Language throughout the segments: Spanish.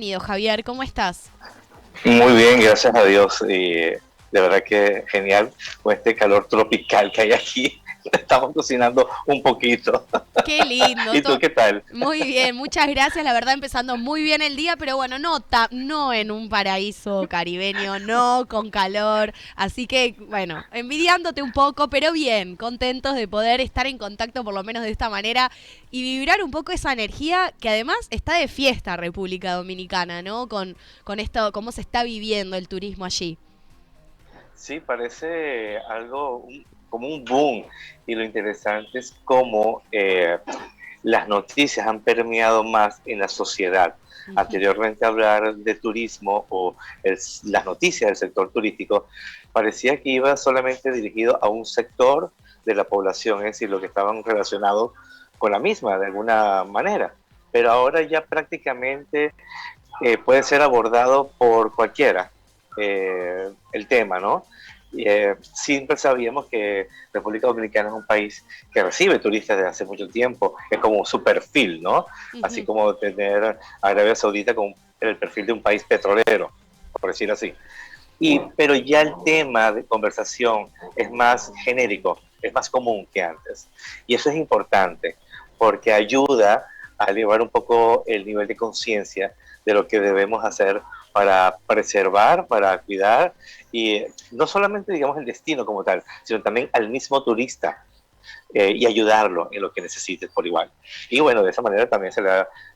bienvenido, Javier, ¿cómo estás? Muy bien, gracias a Dios. Y de verdad que genial con este calor tropical que hay aquí. Estamos cocinando un poquito. Qué lindo, ¿Y tú qué tal? muy bien, muchas gracias, la verdad empezando muy bien el día, pero bueno, no en un paraíso caribeño, no con calor, así que bueno, envidiándote un poco, pero bien, contentos de poder estar en contacto por lo menos de esta manera y vibrar un poco esa energía que además está de fiesta República Dominicana, ¿no? Con esto, cómo se está viviendo el turismo allí. Sí, parece algo como un boom. Y lo interesante es cómo las noticias han permeado más en la sociedad. Ujú. Anteriormente hablar de turismo o las noticias del sector turístico parecía que iba solamente dirigido a un sector de la población, es decir, lo que estaban relacionados con la misma de alguna manera. Pero ahora ya prácticamente puede ser abordado por cualquiera el tema, ¿no? Siempre sabíamos que República Dominicana es un país que recibe turistas desde hace mucho tiempo, es como su perfil, ¿no? Así Ujú. como tener a Arabia Saudita como el perfil de un país petrolero, por decir así. Pero ya el tema de conversación es más genérico, es más común que antes. Y eso es importante porque ayuda a elevar un poco el nivel de conciencia de lo que debemos hacer para preservar, para cuidar y no solamente digamos el destino como tal, sino también al mismo turista y ayudarlo en lo que necesite por igual. Y bueno, de esa manera también se le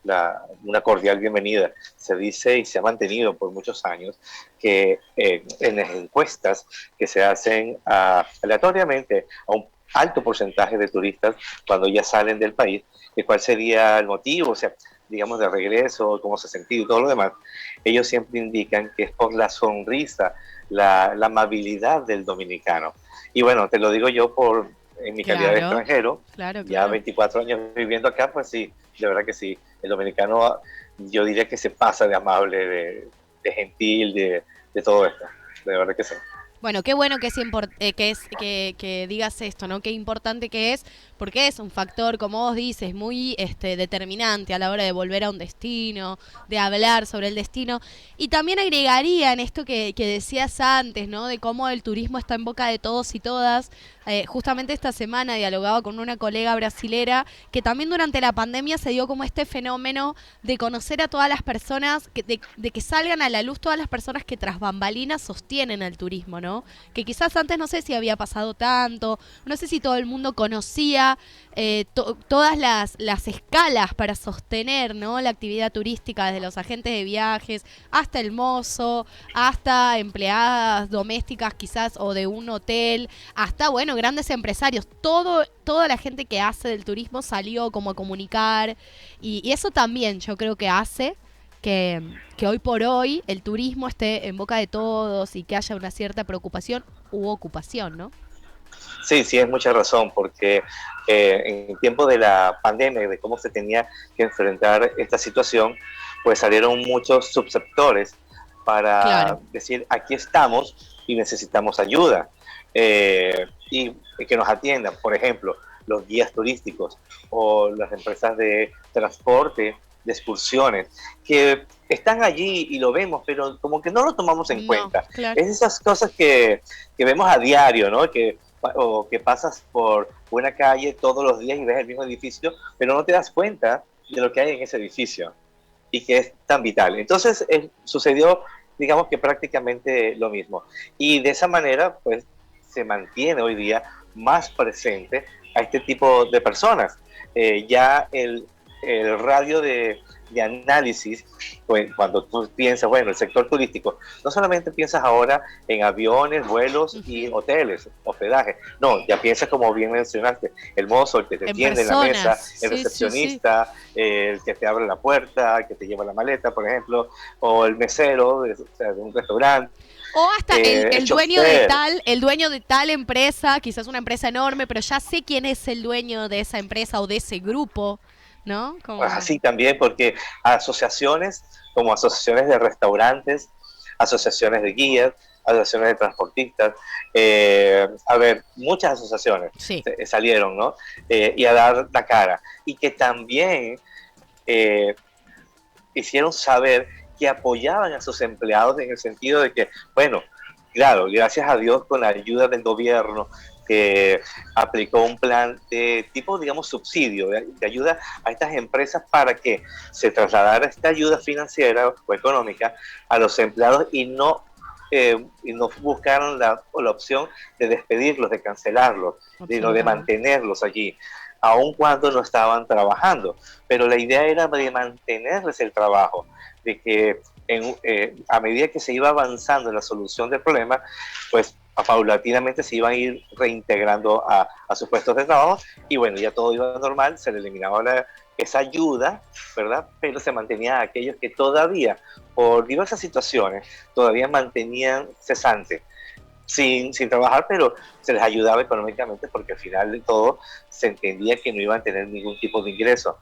da una cordial bienvenida. Se dice y se ha mantenido por muchos años que en las encuestas que se hacen aleatoriamente a un alto porcentaje de turistas cuando ya salen del país, de cuál sería el motivo, o sea, digamos, de regreso, cómo se ha sentido y todo lo demás, ellos siempre indican que es por la sonrisa, la amabilidad del dominicano. Y bueno, te lo digo yo en mi calidad de Claro, extranjero, claro, ya claro. 24 años viviendo acá, pues sí, de verdad que sí. El dominicano, yo diría que se pasa de amable, de gentil, de todo esto. De verdad que sí. Bueno, qué bueno que que digas esto, ¿no? Qué importante que es, porque es un factor, como vos dices, muy determinante a la hora de volver a un destino, de hablar sobre el destino. Y también agregaría en esto que decías antes, ¿no? De cómo el turismo está en boca de todos y todas. Justamente esta semana dialogaba con una colega brasilera que también durante la pandemia se dio como este fenómeno de conocer a todas las personas, de que salgan a la luz todas las personas que tras bambalinas sostienen el turismo, ¿no? Que quizás antes no sé si había pasado tanto, no sé si todo el mundo conocía todas las escalas para sostener, ¿no? La actividad turística, desde los agentes de viajes hasta el mozo, hasta empleadas domésticas quizás o de un hotel, hasta, bueno, grandes empresarios. Toda la gente que hace del turismo salió como a comunicar y eso también yo creo que hace que hoy por hoy el turismo esté en boca de todos y que haya una cierta preocupación u ocupación, ¿no? Sí, sí, es mucha razón, porque en el tiempo de la pandemia, de cómo se tenía que enfrentar esta situación, pues salieron muchos subsectores Claro. para decir, aquí estamos y necesitamos ayuda. Y que nos atiendan, por ejemplo, los guías turísticos o las empresas de transporte, de excursiones, que están allí y lo vemos, pero como que no lo tomamos en No, cuenta. claro. Es esas cosas que vemos a diario, ¿no? O que pasas por una calle todos los días y ves el mismo edificio, pero no te das cuenta de lo que hay en ese edificio y que es tan vital. Entonces sucedió, digamos que prácticamente lo mismo. Y de esa manera, pues, se mantiene hoy día más presente a este tipo de personas. Ya el radio de análisis, pues, cuando tú piensas, bueno, el sector turístico, no solamente piensas ahora en aviones, vuelos y Ujú. hoteles, hospedaje, no, ya piensas como bien mencionaste, el mozo, el que te En tiende en la mesa, personas. el Sí, sí, sí. recepcionista, el que te abre la puerta, el que te lleva la maleta, por ejemplo, o el mesero o sea, de un restaurante, O hasta el chofer. el dueño de tal empresa, quizás una empresa enorme, pero ya sé quién es el dueño de esa empresa o de ese grupo, ¿no? Como, Así también, porque asociaciones como asociaciones de restaurantes, asociaciones de guías, asociaciones de transportistas, a ver, muchas asociaciones sí. salieron, ¿no? Y a dar la cara. Y que también eh, hicieron saber que apoyaban a sus empleados en el sentido de que, bueno, claro, gracias a Dios con la ayuda del gobierno que aplicó un plan de tipo, digamos, subsidio, de ayuda a estas empresas para que se trasladara esta ayuda financiera o económica a los empleados y no buscaron la opción de despedirlos, de cancelarlos, sino de mantenerlos allí, aun cuando no estaban trabajando. Pero la idea era de mantenerles el trabajo, de que a medida que se iba avanzando en la solución del problema, pues paulatinamente se iban a ir reintegrando a sus puestos de trabajo y bueno, ya todo iba normal, se le eliminaba esa ayuda, ¿verdad? Pero se mantenía a aquellos que todavía, por diversas situaciones, todavía mantenían cesante, sin trabajar, pero se les ayudaba económicamente porque al final de todo se entendía que no iban a tener ningún tipo de ingreso.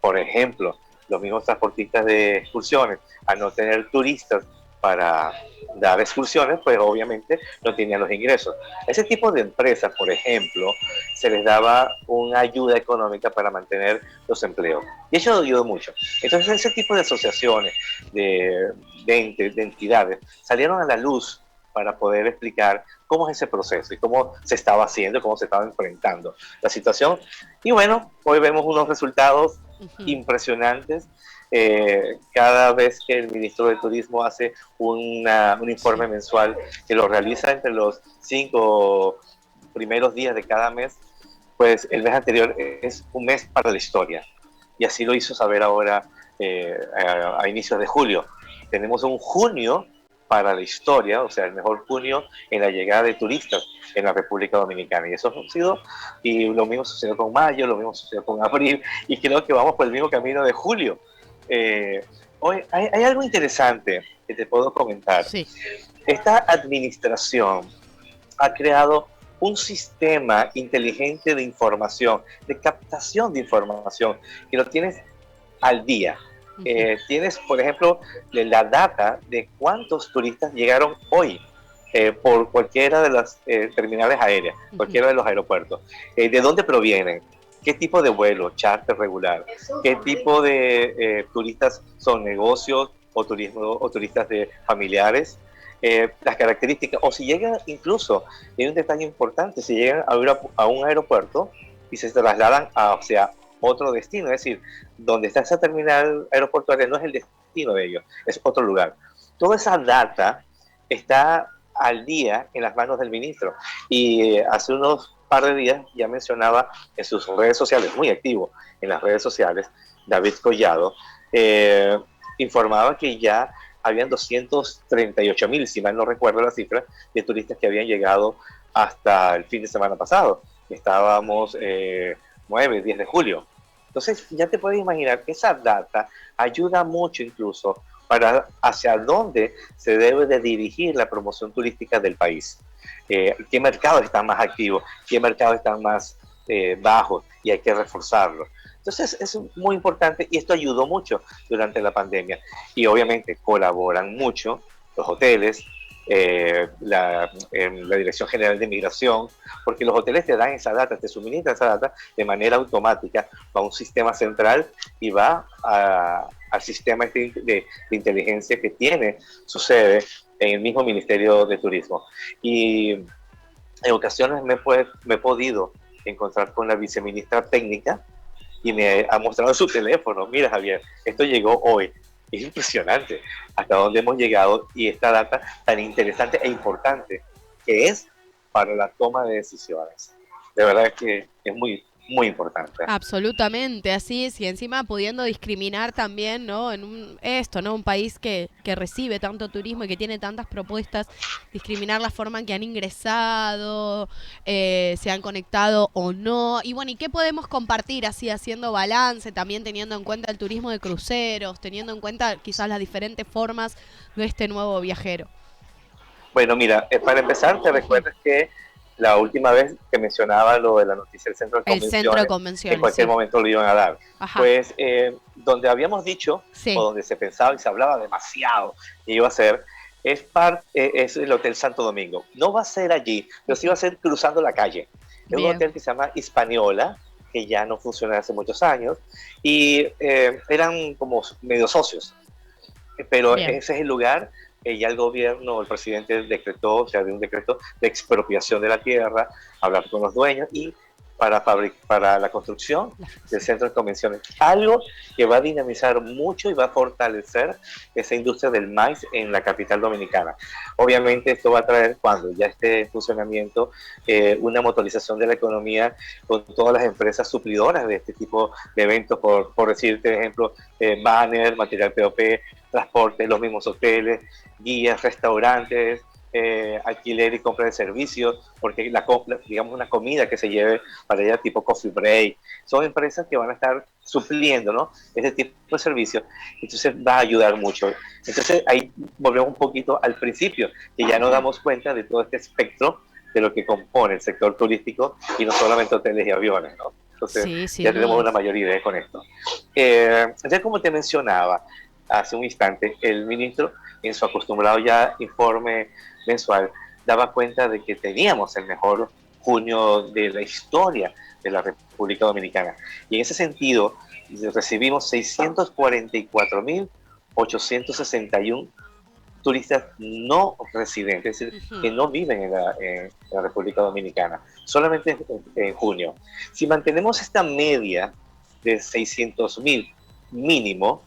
Por ejemplo, los mismos transportistas de excursiones, al no tener turistas para dar excursiones, pues obviamente no tenían los ingresos. Ese tipo de empresas, por ejemplo, se les daba una ayuda económica para mantener los empleos. Y eso ayudó mucho. Entonces, ese tipo de asociaciones, de entidades, salieron a la luz para poder explicar cómo es ese proceso y cómo se estaba haciendo, cómo se estaba enfrentando la situación. Y bueno, hoy vemos unos resultados impresionantes. Cada vez que el ministro de Turismo hace un informe mensual que lo realiza entre los 5 primeros días de cada mes, pues el mes anterior es un mes para la historia. Y así lo hizo saber ahora a inicios de julio. Tenemos un junio para la historia, o sea, el mejor junio en la llegada de turistas en la República Dominicana. Y eso ha sido, y lo mismo sucedió con mayo, lo mismo sucedió con abril, y creo que vamos por el mismo camino de julio. Hoy hay algo interesante que te puedo comentar. Sí. Esta administración ha creado un sistema inteligente de información, de captación de información, que lo tienes al día. Tienes, por ejemplo, la data de cuántos turistas llegaron hoy por cualquiera de las terminales aéreas, cualquiera de los aeropuertos. ¿De dónde provienen? ¿Qué tipo de vuelo? Charter regular. ¿Qué tipo de turistas son? ¿Negocios o turismo o turistas de familiares? Las características, o si llegan incluso, hay un detalle importante, si llegan a un aeropuerto y se trasladan hacia otro destino, es decir, donde está esa terminal aeroportuaria no es el destino de ellos, es otro lugar. Toda esa data está al día en las manos del ministro y hace unos par de días ya mencionaba en sus redes sociales, muy activo en las redes sociales, David Collado, informaba que ya habían 238,000, si mal no recuerdo la cifra, de turistas que habían llegado hasta el fin de semana pasado. Estábamos 9, 10 de julio. Entonces ya te puedes imaginar que esa data ayuda mucho incluso para hacia dónde se debe de dirigir la promoción turística del país. ¿Qué mercados están más activos? ¿Qué mercados están más bajos? Y hay que reforzarlos. Entonces es muy importante y esto ayudó mucho durante la pandemia. Y obviamente colaboran mucho los hoteles, la Dirección General de Migración, porque los hoteles te dan esa data, te suministran esa data de manera automática, va a un sistema central y va al sistema de inteligencia que tiene su sede en el mismo Ministerio de Turismo. Y en ocasiones me he podido encontrar con la viceministra técnica y me ha mostrado su teléfono. Mira, Javier, esto llegó hoy. Es impresionante hasta dónde hemos llegado y esta data tan interesante e importante que es para la toma de decisiones. De verdad que es muy, muy importante. Absolutamente, así es, y encima pudiendo discriminar también, ¿no? En ¿no? Un país que recibe tanto turismo y que tiene tantas propuestas, discriminar la forma en que han ingresado, se han conectado o no, y bueno, ¿y qué podemos compartir así haciendo balance, también teniendo en cuenta el turismo de cruceros, teniendo en cuenta quizás las diferentes formas de este nuevo viajero? Bueno, mira, para empezar, te recuerdas que la última vez que mencionaba lo de la noticia del centro de convenciones, el centro de convenciones, en cualquier momento lo iban a dar. Ajá. Pues donde habíamos dicho, o donde se pensaba y se hablaba demasiado que iba a ser, es el Hotel Santo Domingo. No va a ser allí, pero sí va a ser cruzando la calle. Es un hotel que se llama Hispaniola, que ya no funciona hace muchos años, y eran como medio socios. pero Bien. ese es el lugar. Ya el gobierno, el presidente decretó, o sea, de un decreto de expropiación de la tierra, hablar con los dueños y para la construcción del centro de convenciones. Algo que va a dinamizar mucho y va a fortalecer esa industria del maíz en la capital dominicana. Obviamente esto va a traer, cuando ya esté en funcionamiento, una motorización de la economía con todas las empresas suplidoras de este tipo de eventos, por decirte, ejemplo, banner, material POP, transporte, los mismos hoteles, guías, restaurantes, alquiler y compra de servicios, porque digamos una comida que se lleve para allá tipo coffee break, son empresas que van a estar supliendo, ¿no?, ese tipo de servicios, entonces va a ayudar mucho. Entonces ahí volvemos un poquito al principio, que ya nos damos cuenta de todo este espectro de lo que compone el sector turístico y no solamente hoteles y aviones, ¿no? Entonces Sí, ya sin tenemos una dudas. mayor idea con esto. Ya como te mencionaba hace un instante, el ministro en su acostumbrado ya informe mensual daba cuenta de que teníamos el mejor junio de la historia de la República Dominicana. Y en ese sentido, recibimos 644.861 turistas no residentes, es decir, que Ujú. no viven en la República Dominicana, solamente en junio. Si mantenemos esta media de 600.000 mínimo,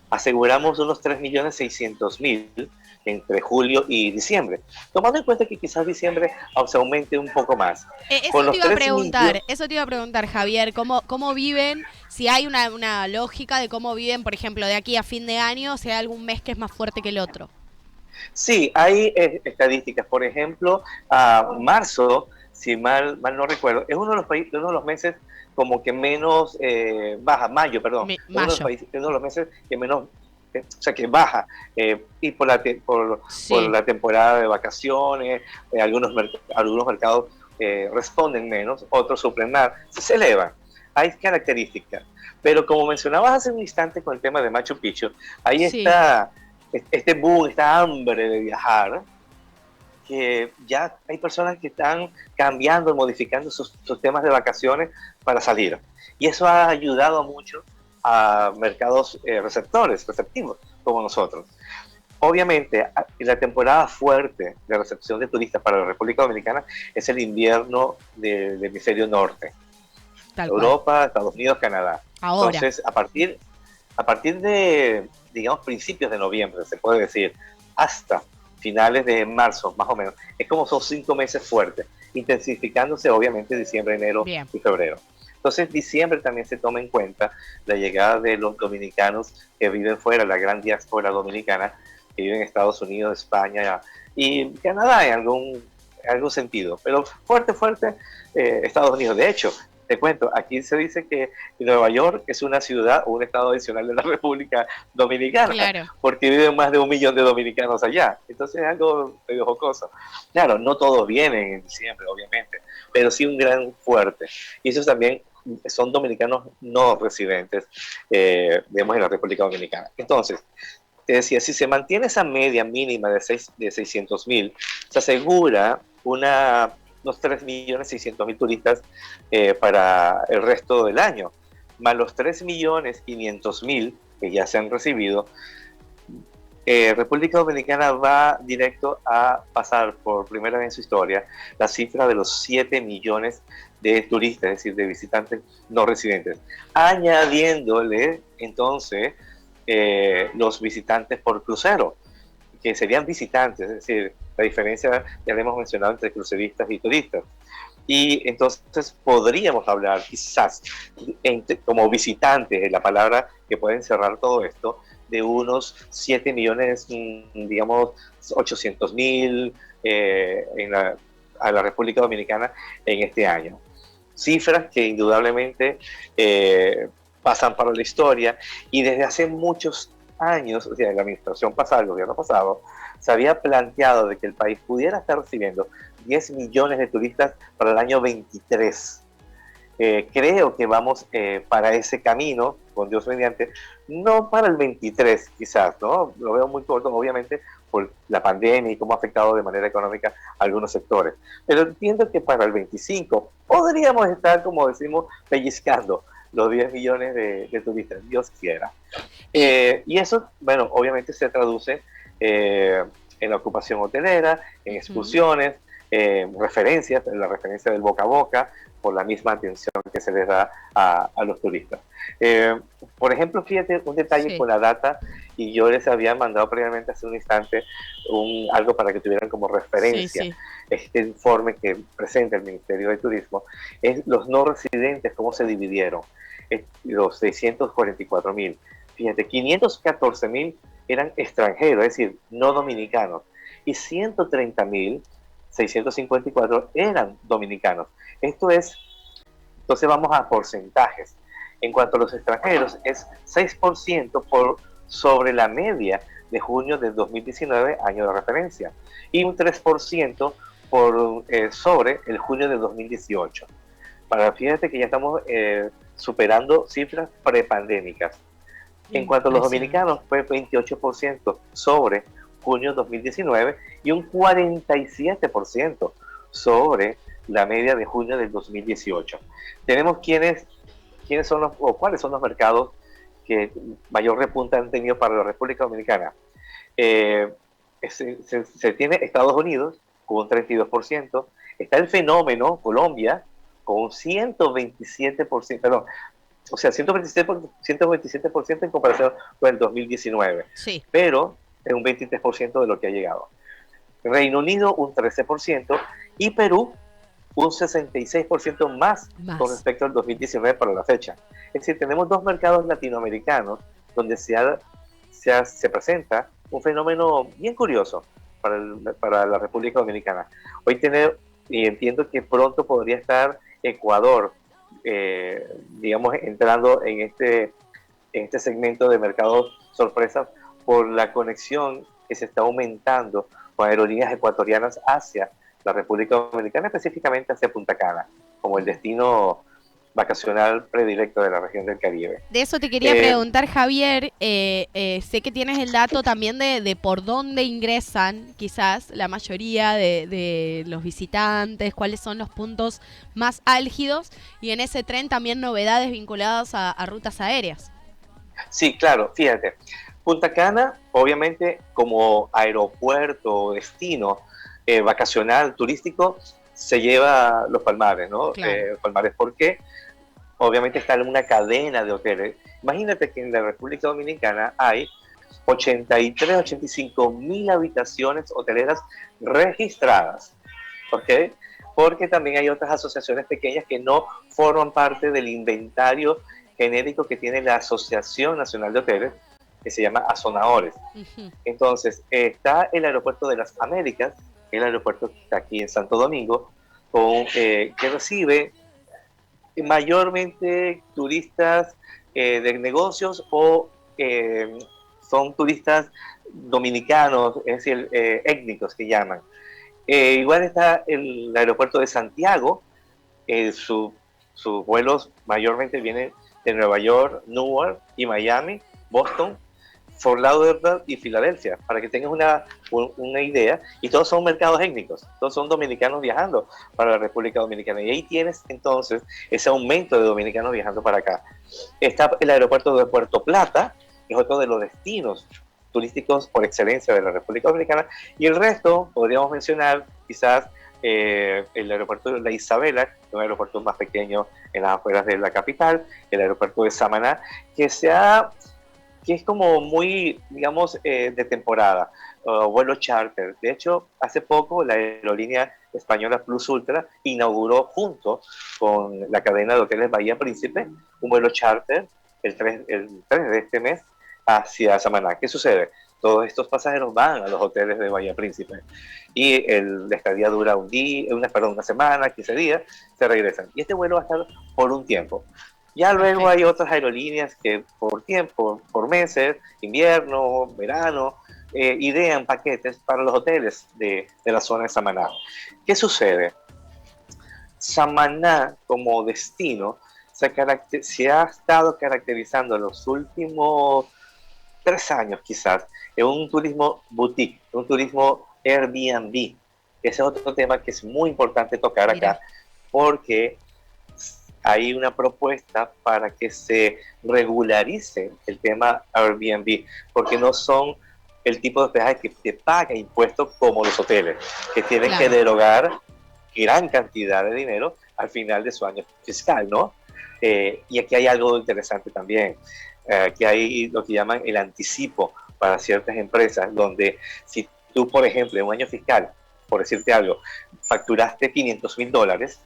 aseguramos unos 3.600.000 entre julio y diciembre, tomando en cuenta que quizás diciembre se aumente un poco más. Con Eso te los iba a 3 millones, preguntar, Javier, ¿cómo viven? Si hay una lógica de cómo viven, por ejemplo, de aquí a fin de año, si hay algún mes que es más fuerte que el otro. sí, hay estadísticas. Por ejemplo, a marzo, si mal no recuerdo, es uno de los meses como que menos baja, mayo, perdón, es Mayo. uno de los meses que menos, o sea, que baja, y por Sí. la temporada de vacaciones, algunos mercados responden menos, otros suplen más, se elevan. Hay características. Pero como mencionabas hace un instante con el tema de Machu Picchu, ahí Sí. está este boom, esta hambre de viajar, que ya hay personas que están cambiando, modificando sus temas de vacaciones para salir. Y eso ha ayudado mucho a mercados receptivos, como nosotros. Obviamente, la temporada fuerte de recepción de turistas para la República Dominicana es el invierno del hemisferio norte. Tal cual. Europa, Estados Unidos, Canadá. Ahora. Entonces, a partir de, digamos, principios de noviembre, se puede decir, hasta finales de marzo, más o menos, es como son 5 meses fuertes, intensificándose obviamente diciembre, enero Bien. y febrero. Entonces, diciembre también se toma en cuenta la llegada de los dominicanos que viven fuera, la gran diáspora dominicana que vive en Estados Unidos, España y Canadá en algún sentido. Pero fuerte, fuerte, Estados Unidos. De hecho, te cuento, aquí se dice que Nueva York es una ciudad o un estado adicional de la República Dominicana, Claro. porque viven más de 1 millón de dominicanos allá. Entonces es algo medio jocoso. Claro, no todos vienen en diciembre, obviamente, pero sí un gran fuerte. Y esos también son dominicanos no residentes, digamos, en la República Dominicana. Entonces, te decía, si se mantiene esa media mínima de 600.000, se asegura unos 3.600.000 turistas para el resto del año, más los 3.500.000 que ya se han recibido. República Dominicana va directo a pasar por primera vez en su historia la cifra de los 7 millones de turistas, es decir, de visitantes no residentes, añadiéndole entonces los visitantes por crucero, que serían visitantes, es decir, la diferencia ya la hemos mencionado entre cruceristas y turistas. Y entonces podríamos hablar quizás como visitantes, en la palabra que puede encerrar todo esto, de unos 7 millones, digamos, 800.000 a la República Dominicana en este año. Cifras que indudablemente pasan para la historia y desde hace muchos años, o sea, la administración pasada, el gobierno pasado, se había planteado de que el país pudiera estar recibiendo 10 millones de turistas para el año 23. Creo que vamos para ese camino, con Dios mediante, no para el 23 quizás, ¿no? Lo veo muy corto, obviamente, por la pandemia y cómo ha afectado de manera económica a algunos sectores. Pero entiendo que para el 25 podríamos estar, como decimos, pellizcando los 10 millones de turistas, Dios quiera. Y Y eso, bueno, obviamente se traduce en la ocupación hotelera, en ujú, excursiones, referencias, la referencia del boca a boca, por la misma atención que se les da a los turistas. Eh, por ejemplo, fíjate un detalle sí, con la data, y yo les había mandado previamente hace un instante algo para que tuvieran como sí, referencia sí. este informe que presenta el Ministerio de Turismo, es los no residentes, cómo se dividieron, los 644.000. Fíjate, 514.000 eran extranjeros, es decir, no dominicanos, y 130.654 eran dominicanos. Esto es, entonces vamos a porcentajes. En cuanto a los extranjeros, es 6% sobre la media de junio del 2019, año de referencia, y un 3% sobre el junio de 2018. Fíjate que ya estamos superando cifras prepandémicas. En cuanto a los Impresionante. dominicanos, fue 28% sobre junio 2019 y un 47% sobre la media de junio del 2018. Tenemos quiénes son o cuáles son los mercados que mayor repunta han tenido para la República Dominicana. Eh, se tiene Estados Unidos con un 32%, está el fenómeno Colombia con un 127%, perdón, o sea, 127% en comparación con el 2019, Sí, pero es un 23% de lo que ha llegado. Reino Unido un 13% y Perú un 66% más con más. respecto al 2019 para la fecha. Es decir, tenemos dos mercados latinoamericanos donde se presenta un fenómeno bien curioso para la República Dominicana. Hoy y entiendo que pronto podría estar Ecuador, digamos, entrando en este segmento de mercados sorpresas por la conexión que se está aumentando con aerolíneas ecuatorianas hacia la República Dominicana, específicamente hacia Punta Cana, como el destino vacacional predilecto de la región del Caribe. De eso te quería Eh, preguntar, Javier. Sé que tienes el dato también de por dónde ingresan quizás la mayoría de los visitantes, cuáles son los puntos más álgidos y en ese tren también novedades vinculadas a rutas aéreas. sí, claro, fíjate, Punta Cana, obviamente, como aeropuerto o destino vacacional turístico, se lleva los palmares, ¿no? Claro. Palmares, ¿por qué? Obviamente está en una cadena de hoteles. Imagínate que en la República Dominicana hay 85.000 habitaciones hoteleras registradas, ¿ok? Porque también hay otras asociaciones pequeñas que no forman parte del inventario genérico que tiene la Asociación Nacional de Hoteles, que se llama Azonadores. Ujú. Entonces, está el Aeropuerto de las Américas, el aeropuerto que está aquí en Santo Domingo, que recibe mayormente turistas de negocios o eh, son turistas dominicanos, es decir, étnicos que llaman. Igual está el aeropuerto de Santiago, eh, su, sus vuelos mayormente vienen de Nueva York, Newark y Miami, Boston, Fort Lauderdale y Filadelfia, para que tengas una idea. Y todos son mercados étnicos, todos son dominicanos viajando para la República Dominicana. Y ahí tienes entonces ese aumento de dominicanos viajando para acá. Está el aeropuerto de Puerto Plata, que es otro de los destinos turísticos por excelencia de la República Dominicana. Y el resto, podríamos mencionar quizás el aeropuerto de La Isabela, un aeropuerto más pequeño en las afueras de la capital, el aeropuerto de Samaná, que que es como muy, digamos, de temporada, vuelo charter. De hecho, hace poco la aerolínea española Plus Ultra inauguró junto con la cadena de hoteles Bahía Príncipe un vuelo charter el 3 de este mes hacia Samaná. ¿Qué sucede? Todos estos pasajeros van a los hoteles de Bahía Príncipe y la estadía dura una semana, 15 días, se regresan. Y este vuelo va a estar por un tiempo. Ya luego hay Perfecto. otras aerolíneas que por tiempo, por meses, invierno, verano, idean paquetes para los hoteles de la zona de Samaná. ¿Qué sucede? Samaná como destino se ha estado caracterizando en los últimos 3 años quizás en un turismo boutique, un turismo Airbnb. Ese es otro tema que es muy importante tocar Mira. acá porque hay una propuesta para que se regularice el tema Airbnb, porque no son el tipo de hospedaje que te paga impuestos como los hoteles, que tienen que Claro. derogar gran cantidad de dinero al final de su año fiscal, ¿no? Y aquí hay algo interesante también, que hay lo que llaman el anticipo para ciertas empresas, donde si tú, por ejemplo, en un año fiscal, por decirte algo, facturaste $500,000,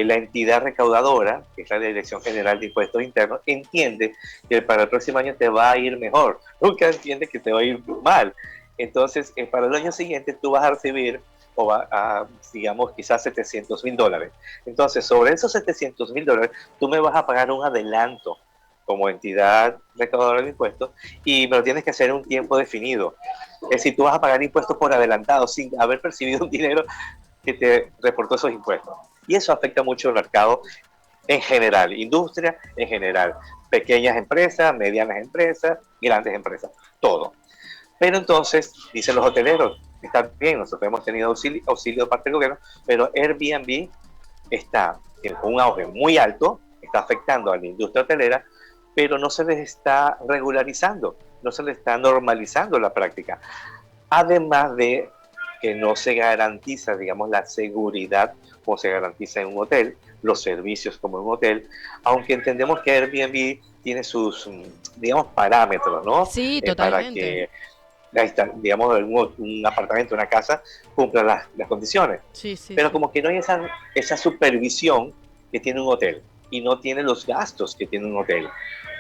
la entidad recaudadora, que es la Dirección General de Impuestos Internos, entiende que para el próximo año te va a ir mejor, nunca entiende que te va a ir mal. Entonces, para el año siguiente tú vas a recibir, o va a, digamos, quizás $700,000. Entonces, sobre esos $700,000, tú me vas a pagar un adelanto como entidad recaudadora de impuestos y me lo tienes que hacer en un tiempo definido. Es decir, tú vas a pagar impuestos por adelantado sin haber percibido un dinero que te reportó esos impuestos. Y eso afecta mucho el mercado en general, industria en general, pequeñas empresas, medianas empresas, grandes empresas, todo. Pero entonces, dicen los hoteleros, está bien, nosotros hemos tenido auxilio de parte del gobierno, pero Airbnb está con un auge muy alto, está afectando a la industria hotelera, pero no se les está regularizando, no se les está normalizando la práctica. Además de que no se garantiza, digamos, la seguridad como se garantiza en un hotel, los servicios como en un hotel, aunque entendemos que Airbnb tiene sus, digamos, parámetros, ¿no? Sí, Para totalmente. que, digamos, un apartamento, una casa, cumpla las condiciones. Sí, sí, Pero sí. como que no hay esa supervisión que tiene un hotel y no tiene los gastos que tiene un hotel.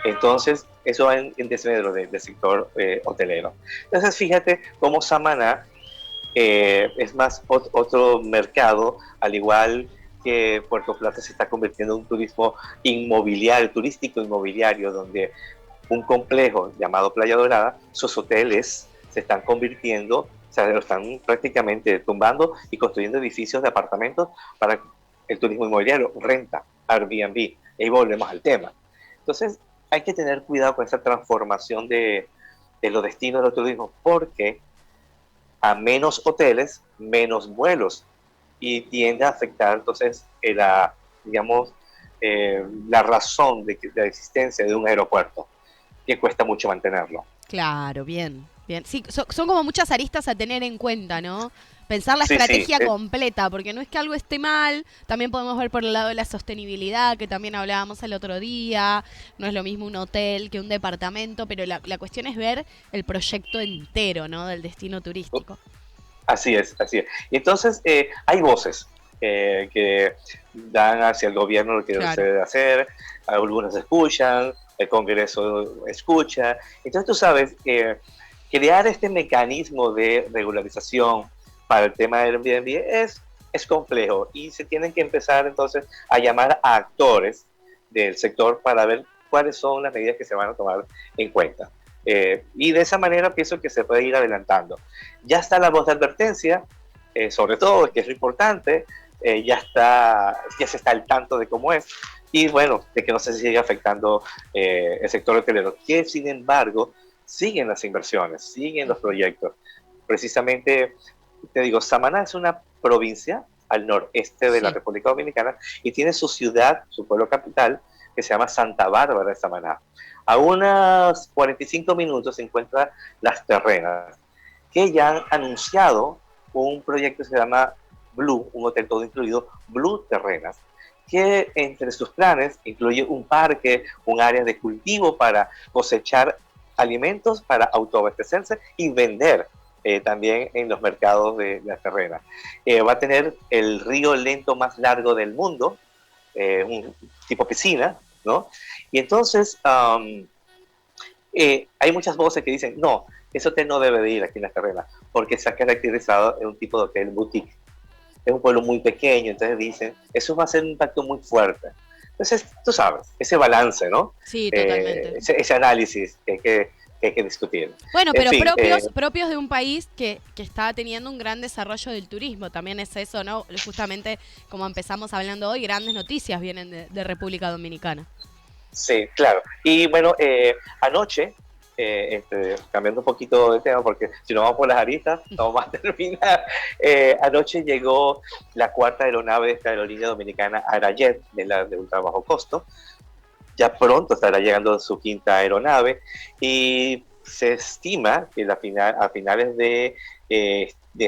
Entonces, eso va en desmedro del sector hotelero. Entonces, fíjate cómo Samaná es más otro mercado, al igual que Puerto Plata se está convirtiendo en un turismo inmobiliario, turístico inmobiliario, donde un complejo llamado Playa Dorada, sus hoteles se están convirtiendo, o sea, lo están prácticamente tumbando y construyendo edificios de apartamentos para el turismo inmobiliario, renta, Airbnb. Y ahí volvemos al tema. Entonces, hay que tener cuidado con esa transformación de los destinos del turismo, porque a menos hoteles, menos vuelos, y tiende a afectar entonces digamos, la razón de la existencia de un aeropuerto, que cuesta mucho mantenerlo. Claro, bien, bien. Sí, son como muchas aristas a tener en cuenta, ¿no? Pensar la Sí, sí, estrategia completa, porque no es que algo esté mal, también podemos ver por el lado de la sostenibilidad, que también hablábamos el otro día, no es lo mismo un hotel que un departamento, pero la cuestión es ver el proyecto entero, ¿no? Del destino turístico. así es, así es. Y entonces hay voces que dan hacia el gobierno lo que se Claro. debe hacer, algunos escuchan, el Congreso escucha. Entonces tú sabes, crear este mecanismo de regularización para el tema del Airbnb es complejo y se tienen que empezar entonces a llamar a actores del sector para ver cuáles son las medidas que se van a tomar en cuenta. Y de esa manera pienso que se puede ir adelantando. Ya está la voz de advertencia, sobre todo, que es lo importante, ya se está al tanto de cómo es, y bueno, de que no se siga afectando el sector hotelero, que sin embargo siguen las inversiones, siguen los proyectos. Precisamente, te digo, Samaná es una provincia al noreste de la Sí. República Dominicana y tiene su ciudad, su pueblo capital, que se llama Santa Bárbara de Samaná. A unos 45 minutos se encuentra Las Terrenas, que ya han anunciado un proyecto que se llama Blue, un hotel todo incluido, Blue Terrenas, que entre sus planes incluye un parque, un área de cultivo para cosechar alimentos, para autoabastecerse y vender también en los mercados de Las Terrenas. Va a tener el río lento más largo del mundo, un tipo piscina, ¿no? Y entonces hay muchas voces que dicen, no, ese hotel no debe de ir aquí en Las Terrenas, porque se ha caracterizado en un tipo de hotel boutique. Es un pueblo muy pequeño, entonces dicen, eso va a ser un impacto muy fuerte. Entonces, tú sabes, ese balance, ¿no? Sí, totalmente. Ese análisis que hay que discutir. Bueno, En pero fin, propios de un país que está teniendo un gran desarrollo del turismo. También es eso, ¿no? Justamente como empezamos hablando hoy, grandes noticias vienen de República Dominicana. sí, claro. Y bueno, anoche cambiando un poquito de tema, porque si no vamos por las aristas, no vamos a terminar. Anoche llegó la cuarta aeronave de esta aerolínea dominicana, Aerojet, de ultra bajo costo. Ya pronto estará llegando su quinta aeronave y se estima que a finales de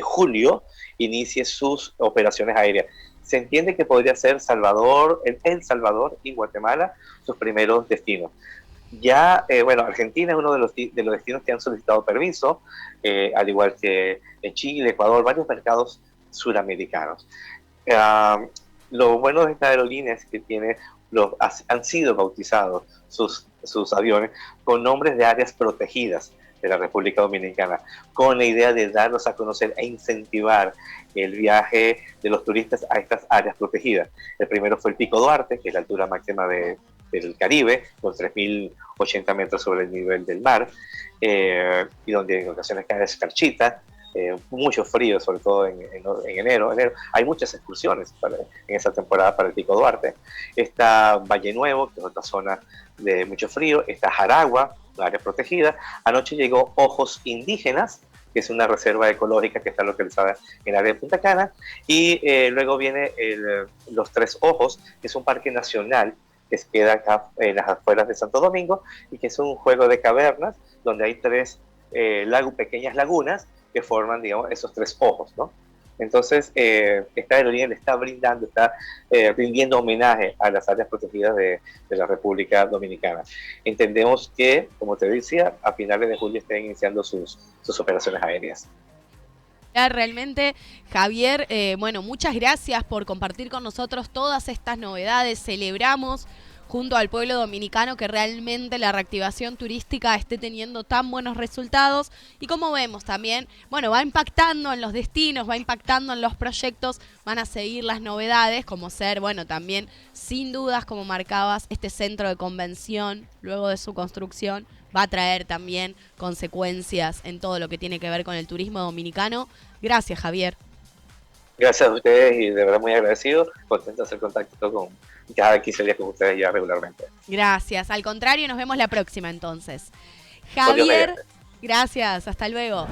julio inicie sus operaciones aéreas. Se entiende que podría ser El Salvador y Guatemala sus primeros destinos. Ya, bueno, Argentina es uno de los destinos que han solicitado permiso, al igual que Chile, Ecuador, varios mercados suramericanos. Lo bueno de esta aerolínea es que han sido bautizados sus aviones con nombres de áreas protegidas de la República Dominicana, con la idea de darlos a conocer e incentivar el viaje de los turistas a estas áreas protegidas. El primero fue el Pico Duarte, que es la altura máxima del Caribe, con 3.080 metros sobre el nivel del mar, y donde en ocasiones cae escarchita, mucho frío, sobre todo en enero. Hay muchas excursiones en esa temporada para el Pico Duarte. Está Valle Nuevo, que es otra zona de mucho frío. Está Jaragua, una área protegida. Anoche llegó Ojos Indígenas, que es una reserva ecológica que está localizada en el área de Punta Cana. Y luego viene Los Tres Ojos, que es un parque nacional que queda acá en las afueras de Santo Domingo y que es un juego de cavernas donde hay tres pequeñas lagunas que forman, digamos, esos tres ojos, ¿no? Entonces, esta aerolínea le está rindiendo homenaje a las áreas protegidas de la República Dominicana. Entendemos que, como te decía, a finales de julio estén iniciando sus operaciones aéreas. Realmente, Javier, bueno, muchas gracias por compartir con nosotros todas estas novedades. Celebramos junto al pueblo dominicano que realmente la reactivación turística esté teniendo tan buenos resultados y como vemos también, bueno, va impactando en los destinos, va impactando en los proyectos, van a seguir las novedades como ser, bueno, también sin dudas, como marcabas, este centro de convención luego de su construcción va a traer también consecuencias en todo lo que tiene que ver con el turismo dominicano. Gracias, Javier. Gracias a ustedes y de verdad muy agradecido, contento de hacer contacto con cada 15 días con ustedes ya regularmente. Gracias, al contrario, nos vemos la próxima entonces. Javier, gracias, hasta luego.